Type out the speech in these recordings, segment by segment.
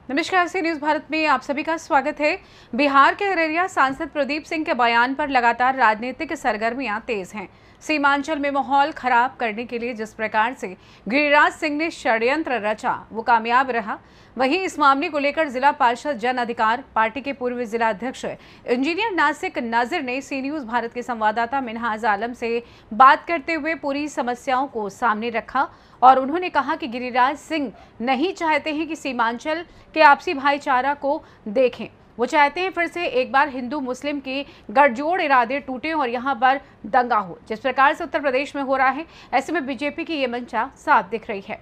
नमस्कार, सी न्यूज भारत में आप सभी का स्वागत है। बिहार के अररिया सांसद प्रदीप सिंह के बयान पर लगातार राजनीतिक सरगर्मियां तेज हैं। सीमांचल में माहौल खराब करने के लिए जिस प्रकार से गिरिराज सिंह ने षड्यंत्र रचा वो कामयाब रहा। वहीं इस मामले को लेकर जिला पार्षद जन अधिकार पार्टी के पूर्व जिला अध्यक्ष इंजीनियर नासिक नाजिर ने सी न्यूज भारत के संवाददाता मिनहाज आलम से बात करते हुए पूरी समस्याओं को सामने रखा और उन्होंने कहा कि गिरिराज सिंह नहीं चाहते हैं कि सीमांचल के आपसी भाईचारा को देखें। वो चाहते हैं फिर से एक बार हिंदू मुस्लिम की गठजोड़ इरादे टूटे और यहाँ पर दंगा हो, जिस प्रकार से उत्तर प्रदेश में हो रहा है। ऐसे में बीजेपी की ये मंशा साफ दिख रही है।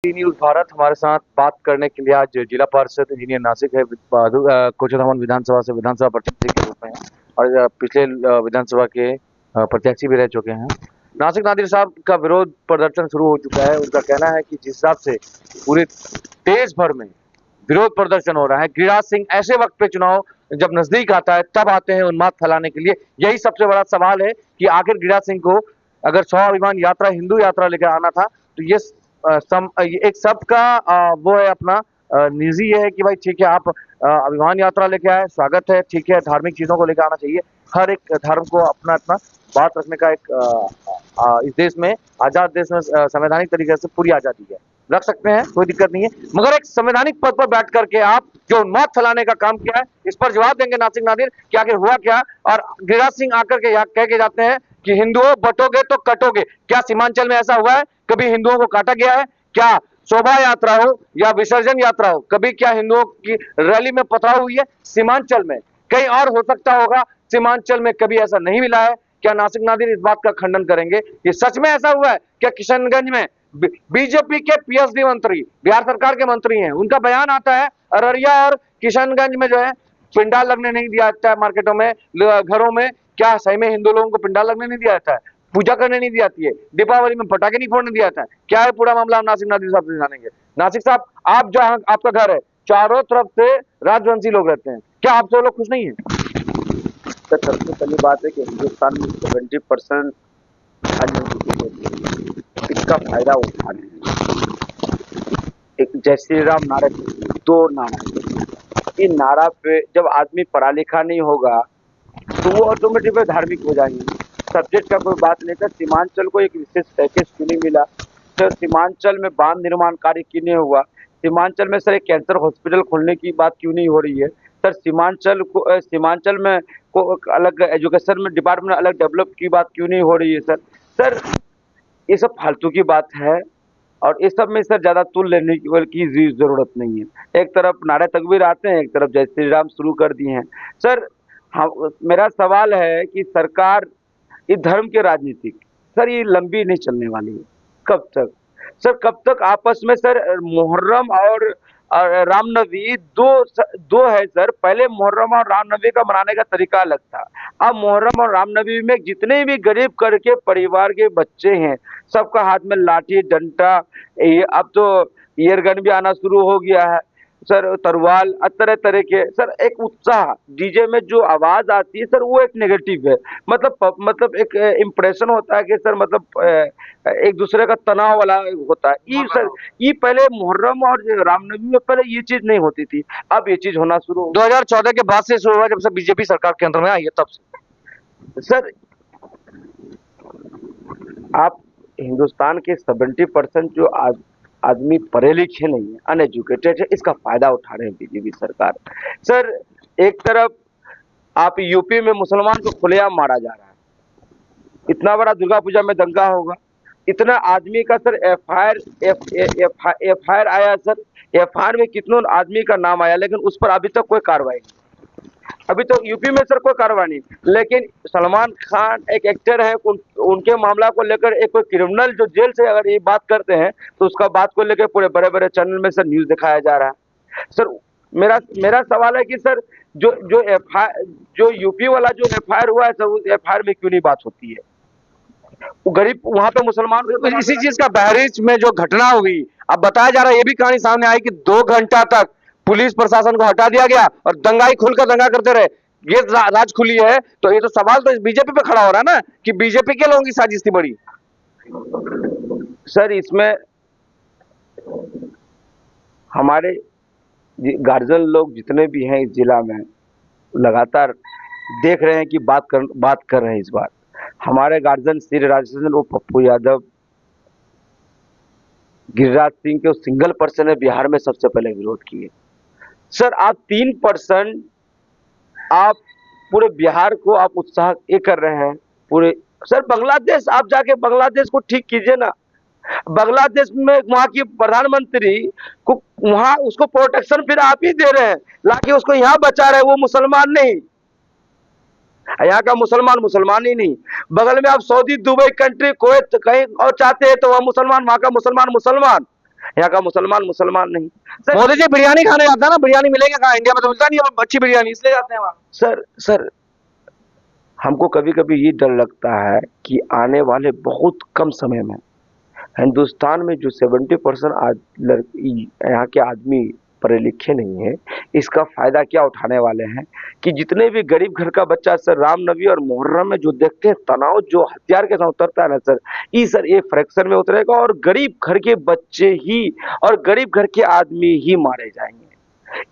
न्यूज भारत हमारे साथ बात करने के लिए आज जिला पार्षद इंजीनियर नासिक है, कोचरधामन विधानसभा से विधानसभा प्रत्याशी के रूप में और पिछले विधानसभा के प्रत्याशी भी रह चुके हैं। नासिक नादिर साहब का विरोध प्रदर्शन शुरू हो चुका है। उनका कहना है कि जिस हिसाब से पूरे देश भर में विरोध प्रदर्शन हो रहा है, गिरिराज सिंह ऐसे वक्त पे चुनाव जब नजदीक आता है तब आते हैं उन्माद फैलाने के लिए। यही सबसे बड़ा सवाल है कि आखिर गिरिराज सिंह को अगर स्वाभिमान यात्रा हिंदू यात्रा लेकर आना था तो ये एक सबका वो है अपना निजी है कि भाई ठीक है आप अभिमान यात्रा लेके आए, स्वागत है, ठीक है, धार्मिक चीजों को लेकर आना चाहिए। हर एक धर्म को अपना अपना बात रखने का एक इस देश में, आजाद देश में संवैधानिक तरीके से पूरी आजादी है, रख सकते हैं, कोई दिक्कत नहीं है। मगर एक संवैधानिक पद पर बैठ करके आप जो उन्माद फैलाने का काम किया है, इस पर जवाब देंगे नासिक नादिर कि आखिर हुआ क्या। और गिरिराज सिंह आकर के यहाँ कह के जाते हैं कि हिंदुओं बटोगे तो कटोगे। क्या सीमांचल में ऐसा हुआ है? कभी हिंदुओं को काटा गया है? क्या शोभा यात्रा हो या विसर्जन यात्रा हो, कभी क्या हिंदुओं की रैली में पथराव हुई है? सीमांचल में कहीं और हो सकता होगा, सीमांचल में कभी ऐसा नहीं मिला है। क्या नासिक नादिर इस बात का खंडन करेंगे? ये सच में ऐसा हुआ है क्या? किशनगंज में बीजेपी के पीएचडी मंत्री, बिहार सरकार के मंत्री हैं, उनका बयान आता है अररिया और किशनगंज में जो है पिंडाल लगने नहीं दिया जाता है, मार्केटों में, घरों में। क्या सही में हिंदू लोगों को पिंडाल लगने नहीं दिया जाता है, पूजा करने नहीं दी जाती है, दीपावली में पटाखे नहीं फोड़ने दिया जाता है? क्या है पूरा मामला? हम नासिक नादिर साहब से जानेंगे। नासिक साहब, आप जहां आपका घर है, चारों तरफ से राजवंशी लोग रहते हैं, क्या आप सब लोग खुश नहीं है? तो सबसे पहली बात है कि हिंदुस्तान में 70% राजनीति होती है, इसका फायदा उठा रहे हैं। एक जय श्री राम नारे, दो नारा, इन नारा पे जब आदमी पढ़ा लिखा नहीं होगा तो वो ऑटोमेटिक धार्मिक हो जाएंगे। सब्जेक्ट का कोई बात नहीं था। सीमांचल को एक विशेष पैकेज क्यों नहीं मिला? सर सीमांचल में बांध निर्माण कार्य क्यों नहीं हुआ? सीमांचल में सर एक कैंसर हॉस्पिटल खोलने की बात क्यों नहीं हो रही है? सर सीमांचल में को अलग एजुकेशन में डिपार्टमेंट अलग डेवलप की बात क्यों नहीं हो रही है? सर ये सब फालतू की बात है और इस सब में सर ज्यादा तुल लेने की जरूरत नहीं है। एक तरफ नारे तकबीर आते हैं, एक तरफ जय श्री राम शुरू कर दिए हैं। सर मेरा सवाल है कि सरकार इस धर्म के राजनीतिक सर ये लंबी नहीं चलने वाली है। कब तक सर, कब तक आपस में सर मुहर्रम और रामनवमी दो है सर। पहले मुहर्रम और रामनवमी का मनाने का तरीका अलग था। अब मुहर्रम और रामनवमी में जितने भी गरीब करके परिवार के बच्चे हैं सबका हाथ में लाठी डंडा, अब तो ईयरगन भी आना शुरू हो गया है सर, तलवार, तरह तरह के सर। एक उत्साह डीजे में जो आवाज आती है सर वो एक नेगेटिव है। मतलब एक इम्प्रेशन होता है कि सर मतलब एक दूसरे का तनाव वाला होता है। ये सर ये पहले मुहर्रम और रामनवमी में पहले ये चीज नहीं होती थी, अब ये चीज होना शुरू हो। 2014 के बाद से शुरू हुआ, जब से बीजेपी सरकार केंद्र में आई है तब से। सर आप हिंदुस्तान के 70% जो आदमी पढ़े लिखे नहीं है, अनएजुकेटेड है, इसका फायदा उठा रहे हैं बीजेपी सरकार। सर एक तरफ आप यूपी में मुसलमान को खुलेआम मारा जा रहा है, इतना बड़ा दुर्गा पूजा में दंगा होगा, इतना आदमी का सर एफआईआर आया सर, एफआईआर में कितनों आदमी का नाम आया लेकिन उस पर अभी तक कोई कार्रवाई नहीं। अभी तो यूपी में सर कोई कार्रवाई नहीं, लेकिन सलमान खान एक एक्टर है, उनके मामला को लेकर एक कोई क्रिमिनल जो जेल से अगर ये बात करते हैं तो उसका बात को लेकर पूरे बड़े बड़े चैनल में सर न्यूज दिखाया जा रहा है। सर मेरा सवाल है कि सर जो यूपी वाला जो एफआईआर हुआ है सर, उस एफआईआर में क्यों नहीं बात होती है? वो गरीब वहां पे मुसलमान, इसी चीज का बहरीच में जो घटना हुई, अब बताया जा रहा है, ये भी कहानी सामने आई कि 2 घंटा तक पुलिस प्रशासन को हटा दिया गया और दंगाई खुलकर दंगा करते रहे। ये राज खुली है, तो ये तो सवाल तो बीजेपी पे खड़ा हो रहा है ना कि बीजेपी के लोगों की साजिश थी बड़ी। सर इसमें हमारे गार्जियन लोग जितने भी हैं इस जिला में लगातार देख रहे हैं कि बात कर रहे हैं। इस बार हमारे गार्जियन श्री राजस्थान वो पप्पू यादव, गिरिराज सिंह के सिंगल पर्सन ने बिहार में सबसे पहले विरोध किए। सर आप 3% आप पूरे बिहार को आप उत्साह ये कर रहे हैं पूरे। सर बांग्लादेश आप जाके बांग्लादेश को ठीक कीजिए ना। बांग्लादेश में वहां की प्रधानमंत्री को वहां उसको प्रोटेक्शन फिर आप ही दे रहे हैं, लाके उसको यहाँ बचा रहे हैं। वो मुसलमान नहीं, यहाँ का मुसलमान ही नहीं। बगल में आप सऊदी, दुबई कंट्री, कुवैत कहीं और चाहते हैं तो वह मुसलमान, वहां का मुसलमान, यहाँ का मुसलमान नहीं। मोदी जी बिरयानी खाने जाता है ना, बिरयानी मिलेगा कहाँ? इंडिया में तो मिलता नहीं है अच्छी बिरयानी, इसलिए जाते हैं वहां। सर हमको कभी कभी ये डर लगता है कि आने वाले बहुत कम समय में हिंदुस्तान में जो 70% यहाँ के आदमी पढ़े लिखे नहीं है, इसका फायदा क्या उठाने वाले हैं कि जितने भी गरीब घर का बच्चा सर रामनवमी और मुहर्रम में जो देखते हैं तनाव जो हथियार के साथ उतरता है ना सर, ये फ्रैक्शन में उतरेगा और गरीब घर के बच्चे ही और गरीब घर के आदमी ही मारे जाएंगे।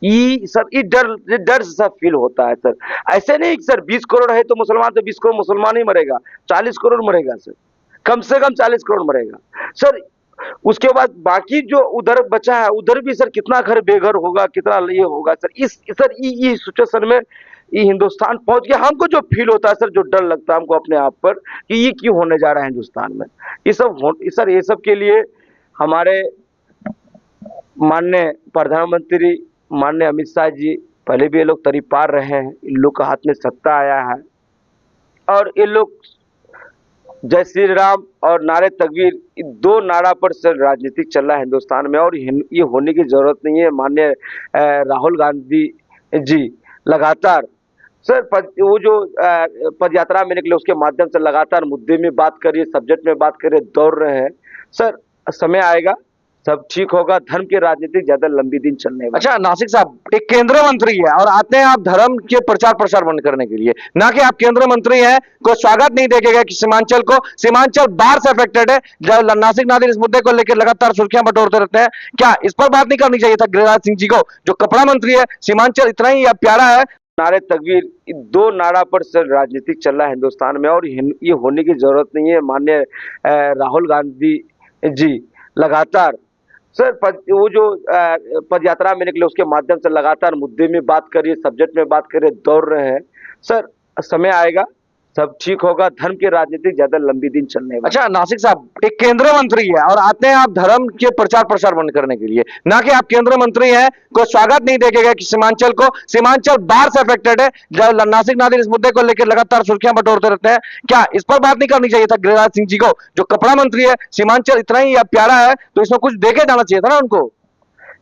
ये डर सा फील होता है सर। ऐसे नहीं सर 20 करोड़ है तो मुसलमान, तो 20 करोड़ मुसलमान ही मरेगा, 40 करोड़ मरेगा सर, कम से कम 40 करोड़ मरेगा सर। उसके बाद बाकी जो उधर बचा है उधर भी सर कितना घर बेघर होगा, कितना ये होगा सर। इस सिचुएशन में ये हिंदुस्तान पहुंच गया। हमको जो फील होता है सर, जो डर लगता है हमको अपने आप पर कि ये क्यों होने जा रहा है हिंदुस्तान में, ये सब के लिए हमारे माननीय प्रधानमंत्री माननीय अमित शाह जी पहले भी ये लोग तरीपार रहे हैं। इन लोग का हाथ में सत्ता आया है और ये लोग जय श्री राम और नारे तकबीर, दो नारा पर सर राजनीतिक चल रहा है हिंदुस्तान में और ये होने की जरूरत नहीं है। माननीय राहुल गांधी जी लगातार सर वो जो पद यात्रा में निकले उसके माध्यम से लगातार मुद्दे में बात करिए, सब्जेक्ट में बात करिए, दौड़ रहे हैं सर। समय आएगा सब ठीक होगा, धर्म की राजनीति ज्यादा लंबी दिन चलने वाली। अच्छा नासिक साहब, एक केंद्रीय मंत्री है और आते हैं आप धर्म के प्रचार बंद करने के लिए, ना कि आप केंद्रीय मंत्री हैं। कोई स्वागत नहीं देखेगा कि सीमांचल बाढ़ से अफेक्टेड है। जब नासिक नादिर इस मुद्दे को लेकर लगातार सुर्खियां बटोरते रहते हैं, क्या इस पर बात नहीं करनी चाहिए था गिरिराज सिंह जी को, जो कपड़ा मंत्री है? सीमांचल इतना ही प्यारा है। नारे तकबीर, दो नारा पर सर राजनीतिक चल रहा है हिंदुस्तान में और ये होने की जरूरत नहीं है। माननीय राहुल गांधी जी लगातार सर वो जो पद यात्रा में निकले उसके माध्यम से लगातार मुद्दे में बात करिए, सब्जेक्ट में बात करिए, दौड़ रहे हैं सर। समय आएगा सब ठीक होगा, धर्म की राजनीति ज्यादा लंबी दिन चलने वाली। अच्छा नासिक साहब, एक केंद्रीय मंत्री है और आते हैं आप धर्म के प्रचार बंद करने के लिए, ना कि आप केंद्रीय मंत्री हैं। कोई स्वागत नहीं देखेगा कि सीमांचल बाढ़ से अफेक्टेड है। जब नासिक नादिर इस मुद्दे को लेकर लगातार सुर्खियां बटोरते रहते हैं, क्या इस पर बात नहीं करनी चाहिए था गिरिराज सिंह जी को, जो कपड़ा मंत्री है? सीमांचल इतना ही प्यारा है तो इसमें कुछ देके जाना चाहिए था ना उनको।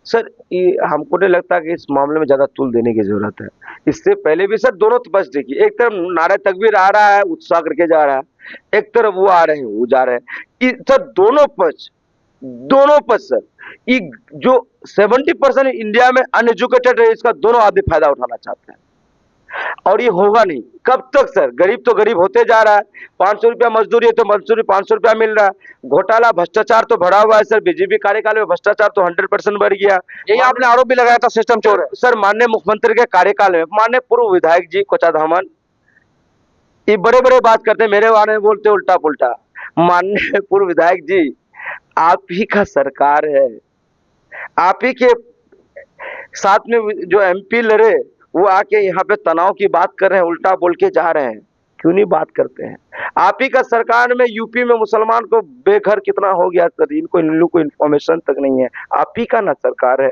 सर ये हमको नहीं लगता कि इस मामले में ज्यादा तूल देने की जरूरत है। इससे पहले भी सर दोनों पक्ष देखिए, एक तरफ नारे तकबीर आ रहा है, उत्साह करके जा रहा है, एक तरफ वो आ रहे हैं, वो जा रहे हैं। सर दोनों पक्ष सर, ये जो 70% इंडिया में अनएजुकेटेड है, इसका दोनों आदमी फायदा उठाना चाहते हैं और ये होगा नहीं। कब तक सर? गरीब तो गरीब होते जा रहा है, 500 रुपया मजदूरी है तो मजदूरी 500 रुपया मिल रहा है। घोटाला भ्रष्टाचार तो बढ़ा हुआ है सर, बीजेपी कार्यकाल में भ्रष्टाचार तो 100% बढ़ गया। यही आपने आरोप भी लगाया था सिस्टम चोर है। सर माननीय मुख्यमंत्री के कार्यकाल में माननीय पूर्व विधायक जी कोचाधामन ये बड़े बड़े बात करते हैं, मेरे बारे में बोलते उल्टा पुल्टा। माननीय पूर्व विधायक जी, आप ही का सरकार है, आप ही के साथ में जो MP लड़े वो आके यहाँ पे तनाव की बात कर रहे हैं, उल्टा बोल के जा रहे हैं। क्यों नहीं बात करते हैं? आप ही का सरकार में यूपी में मुसलमान को बेघर कितना हो गया सर, इनको इन लोग को इन्फॉर्मेशन तक नहीं है। आप ही का ना सरकार है,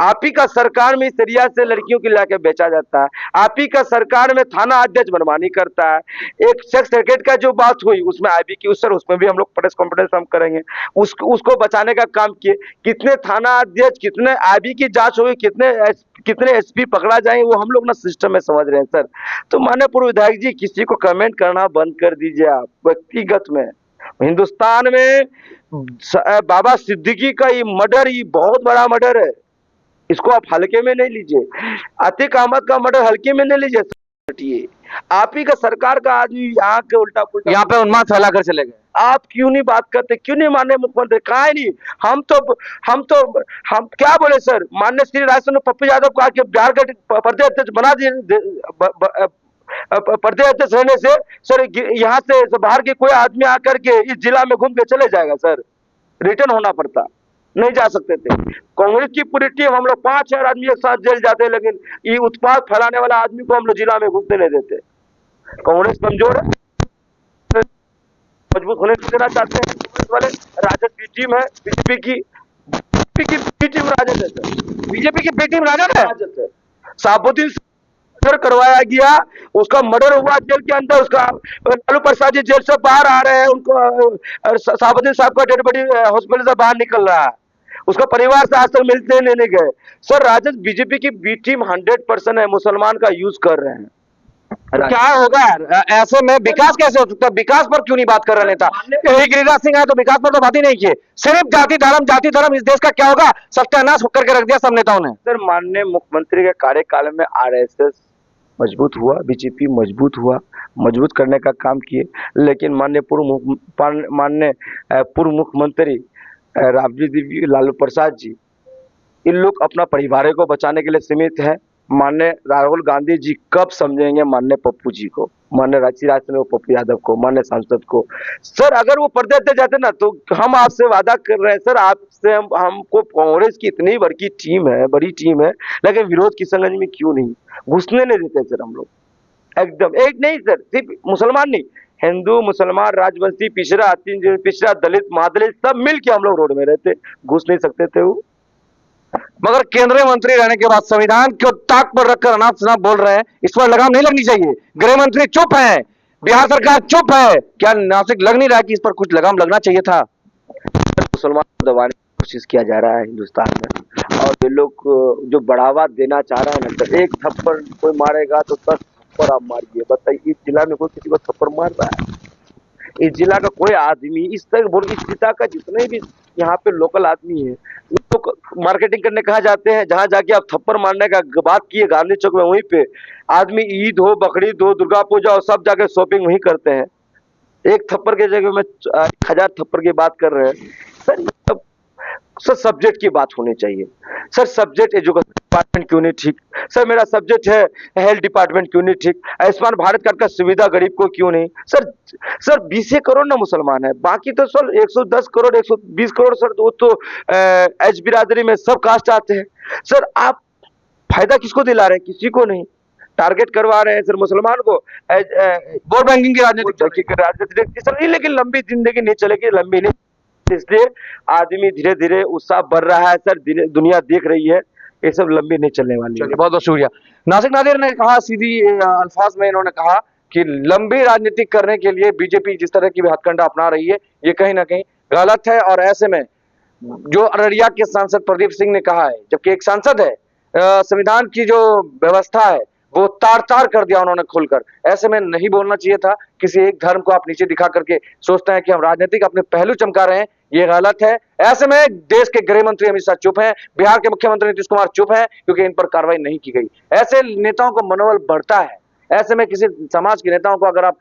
आप ही का सरकार में इस एरिया से लड़कियों को लाके बेचा जाता है, आप ही का सरकार में थाना अध्यक्ष मनमानी करता है। एक सेक्स रैकेट का जो बात हुई उसमें IB की सर, उसमें भी हम लोग प्रेस कॉन्फ्रेंस हम करेंगे, उसको बचाने का काम किए। कितने थाना अध्यक्ष, कितने IB की जांच हुई, कितने SP पकड़ा जाए, वो हम लोग ना सिस्टम में समझ रहे हैं सर। तो माननीय पूर्व विधायक जी, किसी को कमेंट करना बंद कर दीजिए आप व्यक्तिगत में। हिंदुस्तान में बाबा सिद्दीकी का ये मर्डर, ये बहुत बड़ा मर्डर है, इसको आप हल्के में नहीं लीजिए। अतीक अहमद का मर्डर हल्के में नहीं लीजिए। हटिए, आप ही का सरकार का आदमी यहाँ के उल्टा पुल्टा यहाँ पे उन्माद फैला कर चले गए। आप क्यों नहीं बात करते, क्यों नहीं माननीय मुख्यमंत्री, कहा है नहीं। हम क्या बोले सर, माननीय श्री राजस्थान ने पप्पू यादव को आके बिहार का प्रदेश अध्यक्ष बना दिए, प्रदेश अध्यक्ष रहने से सर यहाँ से बाहर के कोई आदमी आकर के इस जिला में घूम के चले जाएगा सर, रिटर्न होना पड़ता, नहीं जा सकते थे। कांग्रेस की पूरी टीम, हम लोग 5-4 आदमी एक साथ जेल जाते, लेकिन ये उत्पाद फैलाने वाला आदमी को हम लोग जिला में घुसने नहीं देते। कांग्रेस कमजोर है, मजबूत होने देना चाहते हैं कांग्रेस वाले। राजद की टीम है, बीजेपी की बी टीम राजद है सर, बीजेपी की बी टीम राजद है। साबुद्दीन करवाया गया, उसका मर्डर हुआ जेल के अंदर, उसका लालू प्रसाद जी जेल से बाहर आ रहे हैं, उनको साबुद्दीन साहब का डेड बॉडी हॉस्पिटल से बाहर निकल रहा है, उसका परिवार से आज तक मिलते नहीं गए सर। राजद बीजेपी की बी टीम 100% है, मुसलमान का यूज कर रहे हैं। तो क्या होगा यार, ऐसे में विकास कैसे हो सकता है? विकास पर क्यों नहीं बात कर रहे नेता? गिरिराज सिंह आए तो विकास पर तो बात ही नहीं की, सिर्फ जाति धर्म इस देश का क्या होगा सत्यानाश करके रख दिया सब नेताओं ने। सर माननीय मुख्यमंत्री के कार्यकाल में आरएसएस मजबूत हुआ, बीजेपी मजबूत हुआ, मजबूत करने का काम किए, लेकिन माननीय पूर्व मुख्यमंत्री राबड़ी देवी, लालू प्रसाद जी, इन लोग अपना परिवार को बचाने के लिए सीमित है। माननीय राहुल गांधी जी कब समझेंगे माननीय पप्पू जी को, माननीय राजस्थान पप्पू यादव को, माननीय सांसद को। सर अगर वो पर्दे दे जाते ना, तो हम आपसे वादा कर रहे हैं सर, आपसे हमको कांग्रेस की इतनी बड़ी टीम है, लेकिन विरोध की संगत में क्यों नहीं घुसने नहीं देते सर। हम लोग एकदम एक नहीं सर, सिर्फ मुसलमान नहीं, हिंदू मुसलमान राजवंशी पिछड़ा दलित महादलित सब मिल के हम लोग रोड में रहते, घुस नहीं सकते थे वो। मगर केंद्रीय मंत्री रहने के बाद संविधान को ताक पर रखकर अनाप शनाप बोल रहे हैं, इस पर लगाम नहीं लगनी चाहिए। गृह मंत्री चुप है, बिहार सरकार चुप है, क्या नासिक लग नहीं रहा कि इस पर कुछ लगाम लगना चाहिए था? मुसलमान को दबाने की कोशिश किया जा रहा है हिंदुस्तान में, और ये लोग जो बढ़ावा देना चाह रहे हैं ना सर, एक थप्पड़ कोई मारेगा तो 10 थप्पड़ आप मारिए। बताइए इस जिला में कोई किसी को थप्पड़ मार रहा है? इस जिला का कोई आदमी इस जिला का जितने भी यहाँ पे लोकल आदमी है, तो मार्केटिंग करने कहाँ जाते हैं, जहाँ जाके आप थप्पड़ मारने का बात किए गांधी चौक में, वहीं पे आदमी ईद हो, बकरीद हो, दुर्गा पूजा हो, सब जाके शॉपिंग वहीं करते हैं। एक थप्पड़ के जगह में 1000 थप्पड़ की बात कर रहे हैं सर। सर सब्जेक्ट की बात होनी चाहिए सर, सब्जेक्ट एजुकेशन डिपार्टमेंट क्यों नहीं ठीक सर, मेरा सब्जेक्ट है हेल्थ डिपार्टमेंट क्यों नहीं ठीक, आयुष्मान भारत कार्ड का सुविधा गरीब को क्यों नहीं सर 20 करोड़ ना मुसलमान है, बाकी तो सर 110 करोड़ 120 करोड़ सर, वो तो एच बिरादरी में सब कास्ट आते हैं सर। आप फायदा किसको दिला रहे हैं? किसी को नहीं, टारगेट करवा रहे हैं सर मुसलमान को। वोट बैंकिंग की राजनीति सर नहीं, लेकिन लंबी जिंदगी नहीं चलेगी, लंबी नहीं, इसलिए आदमी धीरे धीरे उत्साह बढ़ रहा है सर, दुनिया देख रही है, ये सब लंबी नहीं चलने वाली है। बहुत बहुत शुक्रिया। नासिक नादिर ने कहा, सीधी अल्फाज में इन्होंने कहा कि लंबी राजनीति करने के लिए बीजेपी जिस तरह की भी हथकंडा अपना रही है, ये कहीं ना कहीं गलत है। और ऐसे में जो अररिया के सांसद प्रदीप सिंह ने कहा है, जबकि एक सांसद है, संविधान की जो व्यवस्था है वो तार कर दिया उन्होंने खुलकर। ऐसे में नहीं बोलना चाहिए था, किसी एक धर्म को आप नीचे दिखा करके सोचते हैं कि हम राजनीतिक अपने पहलू चमका रहे हैं, ये गलत है। ऐसे में देश के गृह मंत्री अमित शाह चुप हैं, बिहार के मुख्यमंत्री नीतीश कुमार चुप हैं, क्योंकि इन पर कार्रवाई नहीं की गई। ऐसे नेताओं को मनोबल बढ़ता है। ऐसे में किसी समाज के नेताओं को अगर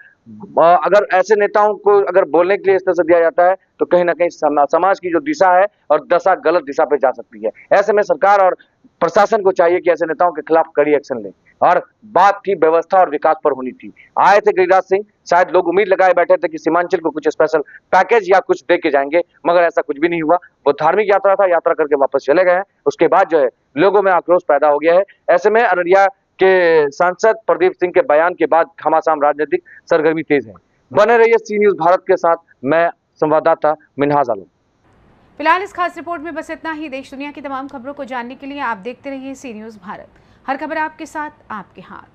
ऐसे नेताओं को अगर बोलने के लिए इस तरह से दिया जाता है, तो कहीं ना कहीं समाज की जो दिशा है और दशा गलत दिशा पे जा सकती है। ऐसे में सरकार और प्रशासन को चाहिए कि ऐसे नेताओं के खिलाफ कड़ी एक्शन ले। और बात थी व्यवस्था और विकास पर होनी थी। आए थे गिरिराज सिंह, शायद लोग उम्मीद लगाए बैठे थे कि सीमांचल को कुछ स्पेशल पैकेज या कुछ दे के जाएंगे, मगर ऐसा कुछ भी नहीं हुआ। वो धार्मिक यात्रा था, यात्रा करके वापस चले गए हैं। उसके बाद जो है लोगों में आक्रोश पैदा हो गया है। ऐसे में अररिया के सांसद प्रदीप सिंह के बयान के बाद घमासान राजनीतिक सरगर्मी तेज है। बने रहिए सी न्यूज भारत के साथ, मैं संवाददाता मिनहाज आलम। फिलहाल इस खास रिपोर्ट में बस इतना ही। देश दुनिया की तमाम खबरों को जानने के लिए आप देखते रहिए सी न्यूज भारत। हर खबर आपके साथ, आपके हाथ।